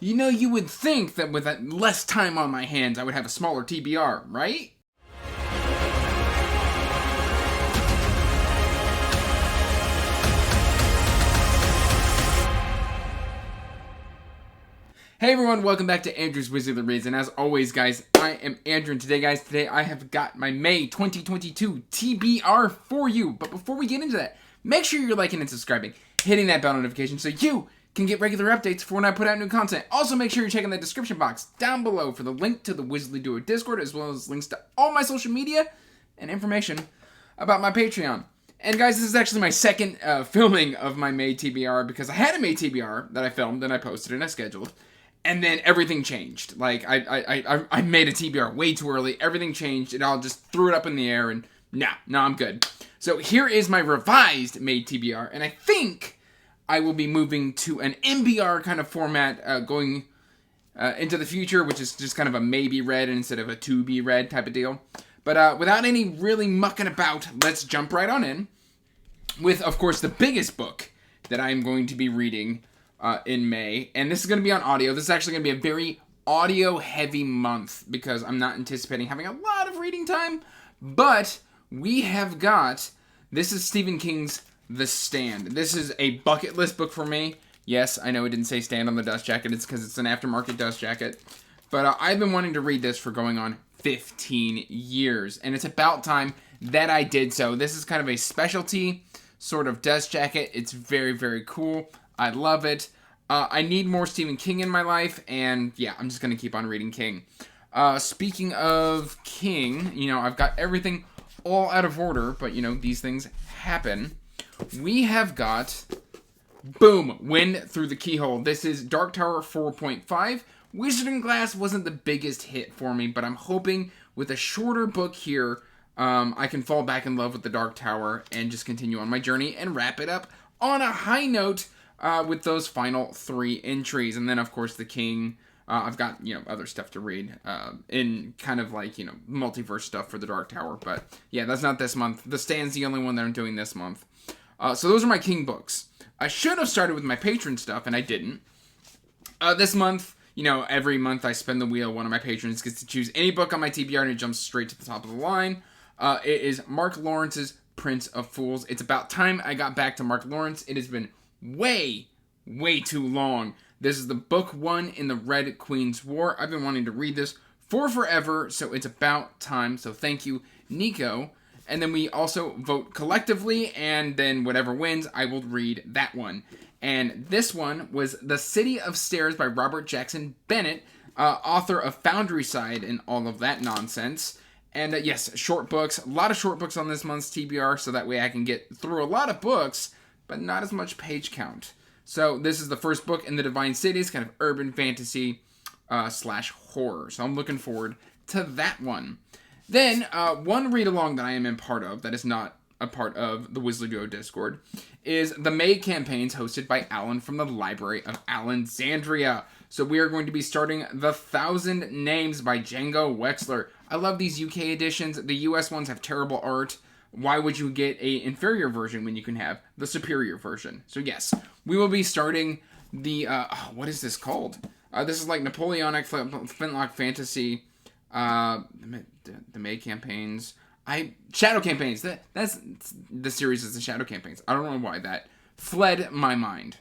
You know, you would think that with less time on my hands, I would have a smaller TBR, right? Hey everyone, welcome back to Andrew's Wizardly Reads, and as always guys, I am Andrew, and today I have got my May 2022 TBR for you. But before we get into that, make sure you're liking and subscribing, hitting that bell notification so you can get regular updates for when I put out new content. Also make sure you're checking the description box down below for the link to the Wizardly Duo Discord, as well as links to all my social media and information about my Patreon. And guys, this is actually my second filming of my May TBR, because I had a May TBR that I filmed and I posted and I scheduled. And then everything changed. Like, I made a TBR way too early. Everything changed. And I just threw it up in the air. And no, I'm good. So here is my revised May TBR. And I think I will be moving to an MBR kind of format going into the future, which is just kind of a maybe read instead of a to be read type of deal. But without any really mucking about, let's jump right on in with, of course, the biggest book that I'm going to be reading in May, and this is going to be on audio. This is actually going to be a very audio-heavy month because I'm not anticipating having a lot of reading time, but we have got, this is Stephen King's The Stand. This is a bucket list book for me. Yes, I know it didn't say stand on the dust jacket. It's because it's an aftermarket dust jacket, but I've been wanting to read this for going on 15 years, and it's about time that I did so. This is kind of a specialty sort of dust jacket. It's very, very cool. I love it. I need more Stephen King in my life, and yeah, I'm just going to keep on reading King. Speaking of King, you know, I've got everything all out of order, but, you know, these things happen. We have got, boom, Wind Through the Keyhole. This is Dark Tower 4.5. Wizarding Glass wasn't the biggest hit for me, but I'm hoping with a shorter book here, I can fall back in love with the Dark Tower and just continue on my journey and wrap it up on a high note with those final 3 entries. And then, of course, the King. I've got, you know, other stuff to read in kind of like, you know, multiverse stuff for the Dark Tower. But, yeah, that's not this month. The Stand's the only one that I'm doing this month. So those are my King books. I should have started with my patron stuff, and I didn't. This month, you know, every month I spin the wheel. One of my patrons gets to choose any book on my TBR, and it jumps straight to the top of the line. It is Mark Lawrence's Prince of Fools. It's about time I got back to Mark Lawrence. It has been way too long. This is the book 1 in the Red Queen's War. I've been wanting to read this for forever, so it's about time. So thank you, Nico. And then we also vote collectively, and then whatever wins, I will read that one. And this one was The City of Stairs by Robert Jackson Bennett, author of Foundryside and all of that nonsense. And yes, short books. A lot of short books on this month's TBR, so that way I can get through a lot of books, but not as much page count. So this is the first book in the Divine Cities, kind of urban fantasy slash horror. So I'm looking forward to that one. Then one read-along that I am in part of, that is not a part of the Wizardly Duo Discord, is the May campaigns hosted by Alan from the Library of Alexandria. So we are going to be starting The 1,000 Names by Django Wexler. I love these UK editions. The US ones have terrible art. Why would you get an inferior version when you can have the superior version? So yes, we will be starting the, what is this called? This is like Napoleonic Flintlock Fantasy, the May campaigns. Shadow Campaigns. That's the series is the Shadow Campaigns. I don't know why that fled my mind.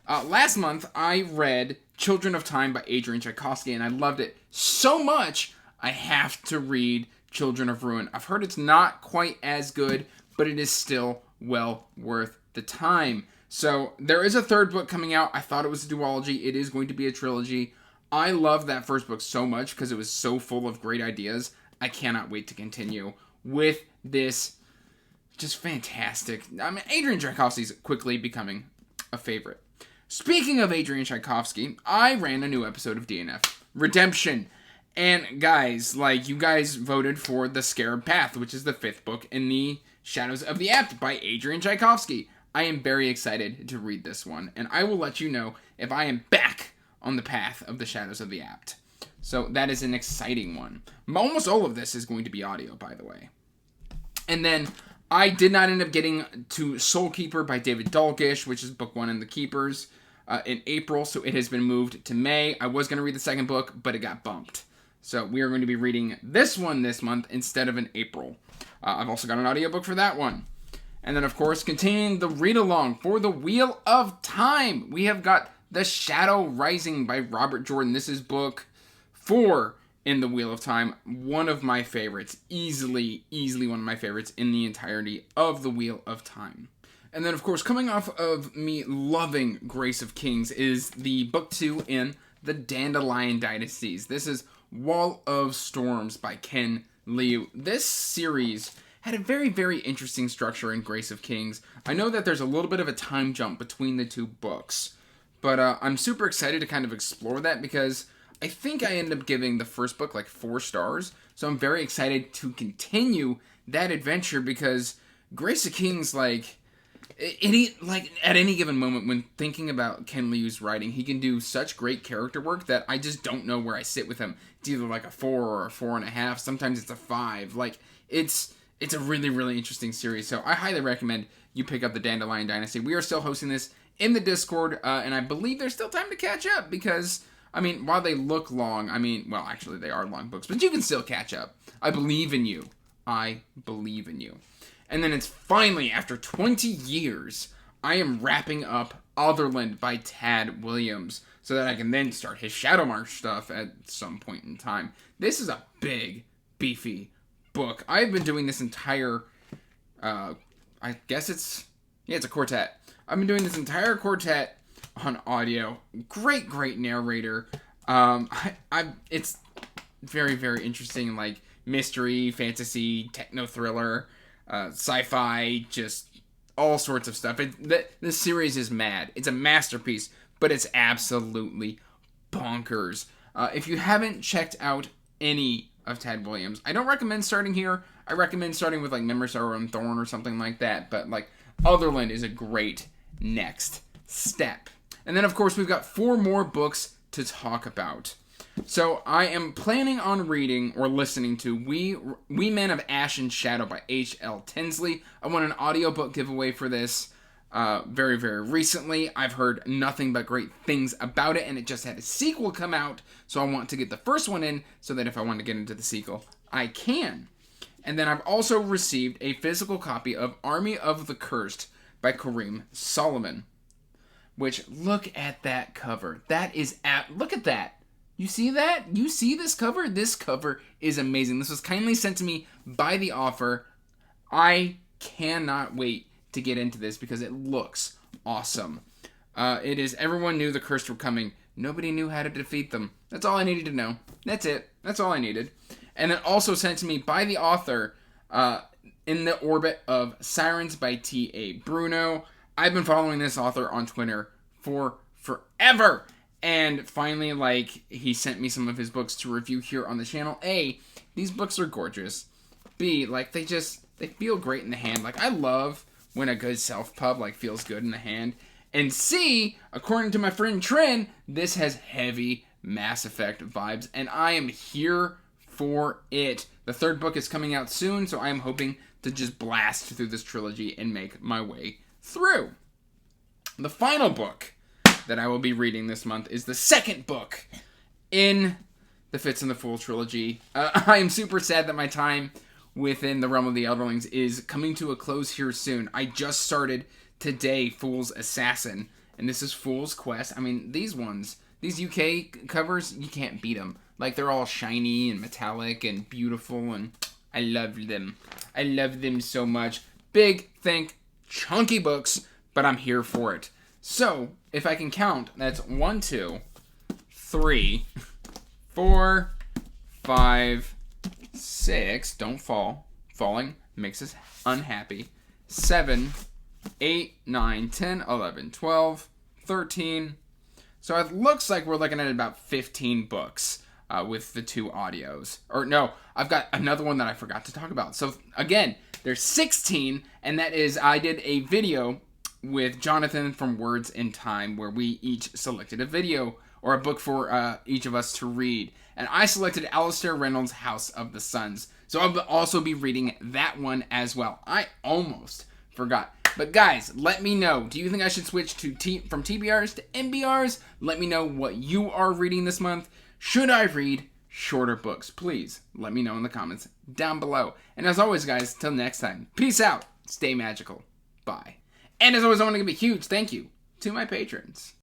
Last month, I read Children of Time by Adrian Tchaikovsky, and I loved it so much, I have to read Children of Ruin. I've heard it's not quite as good, but it is still well worth the time. So there is a third book coming out. I thought it was a duology. It is going to be a trilogy. I love that first book so much because it was so full of great ideas. I cannot wait to continue with this just fantastic. I mean, Adrian Tchaikovsky's quickly becoming a favorite. Speaking of Adrian Tchaikovsky, I ran a new episode of DNF Redemption. And guys, like, you guys voted for The Scarab Path, which is the 5th book in the Shadows of the Apt by Adrian Tchaikovsky. I am very excited to read this one, and I will let you know if I am back on the path of the Shadows of the Apt. So that is an exciting one. Almost all of this is going to be audio, by the way. And then I did not end up getting to Soul Keeper by David Dalglish, which is book 1 in the Keepers. in April, so it has been moved to May. I was going to read the second book, but it got bumped. So we are going to be reading this one this month instead of in April. I've also got an audiobook for that one. And then, of course, continuing the read-along for The Wheel of Time, we have got The Shadow Rising by Robert Jordan. This is book 4 in The Wheel of Time. One of my favorites. Easily one of my favorites in the entirety of The Wheel of Time. And then, of course, coming off of me loving Grace of Kings is the book 2 in the Dandelion Dynasties. This is Wall of Storms by Ken Liu. This series had a very interesting structure in Grace of Kings. I know that there's a little bit of a time jump between the two books, but I'm super excited to kind of explore that because I think I ended up giving the first book like 4 stars, so I'm very excited to continue that adventure because Grace of Kings, like at any given moment when thinking about Ken Liu's writing, he can do such great character work that I just don't know where I sit with him. It's either like a 4 or a 4.5. Sometimes it's a 5. Like it's a really interesting series. So I highly recommend you pick up the Dandelion Dynasty. We are still hosting this in the Discord, and I believe there's still time to catch up because, I mean, while they look long, well, actually they are long books, but you can still catch up. I believe in you. I believe in you. And then it's finally, after 20 years, I am wrapping up Otherland by Tad Williams so that I can then start his Shadowmarch stuff at some point in time. This is a big, beefy book. I've been doing this entire, I guess it's a quartet. I've been doing this entire quartet on audio. Great narrator. It's very interesting, like mystery, fantasy, techno thriller, sci-fi, just all sorts of stuff. This series is mad. It's a masterpiece, but it's absolutely bonkers. If you haven't checked out any of Tad Williams, I don't recommend starting here. I recommend starting with like Memory, Sorrow, and Thorn or something like that. But like Otherland is a great next step. And then of course we've got 4 more books to talk about. So I am planning on reading or listening to We Men of Ash and Shadow by H.L. Tinsley. I won an audiobook giveaway for this very recently. I've heard nothing but great things about it, and it just had a sequel come out, so I want to get the first one in so that if I want to get into the sequel, I can. And then I've also received a physical copy of Army of the Cursed by Kareem Solomon, which, look at that cover. Look at that. You see that? You see this cover? This cover is amazing. This was kindly sent to me by the author. I cannot wait to get into this because it looks awesome. It is Everyone Knew the Cursed Were Coming. Nobody knew how to defeat them. That's all I needed to know. That's it. That's all I needed. And then also sent to me by the author, In the Orbit of Sirens by T.A. Bruno. I've been following this author on Twitter for forever. And finally, like, he sent me some of his books to review here on the channel. A, these books are gorgeous. B, like, they feel great in the hand. Like, I love when a good self-pub, like, feels good in the hand. And C, according to my friend Trin, this has heavy Mass Effect vibes. And I am here for it. The 3rd book is coming out soon, so I am hoping to just blast through this trilogy and make my way through. The final book that I will be reading this month is the 2nd book in the Fitz and the Fool trilogy. I am super sad that my time within the realm of the Elderlings is coming to a close here soon. I just started today Fool's Assassin, and this is Fool's Quest. I mean, these UK covers, you can't beat them. Like, they're all shiny and metallic and beautiful, and I love them. I love them so much. Big, think, chunky books, but I'm here for it. So, if I can count, that's 1, 2, 3, 4, 5, 6. Don't fall. Falling makes us unhappy. 7, 8, 9, 10, 11, 12, 13. So it looks like we're looking at about 15 books with the 2 audios. Or no, I've got another one that I forgot to talk about. So again, there's 16, and that is, I did a video with Jonathan from Words in Time where we each selected a video or a book for each of us to read. And I selected Alistair Reynolds' House of the Suns. So I'll also be reading that one as well. I almost forgot. But guys, let me know. Do you think I should switch to from TBRs to MBRs? Let me know what you are reading this month. Should I read shorter books? Please let me know in the comments down below. And as always, guys, till next time, peace out. Stay magical. Bye. And as always, I want to give a huge thank you to my patrons.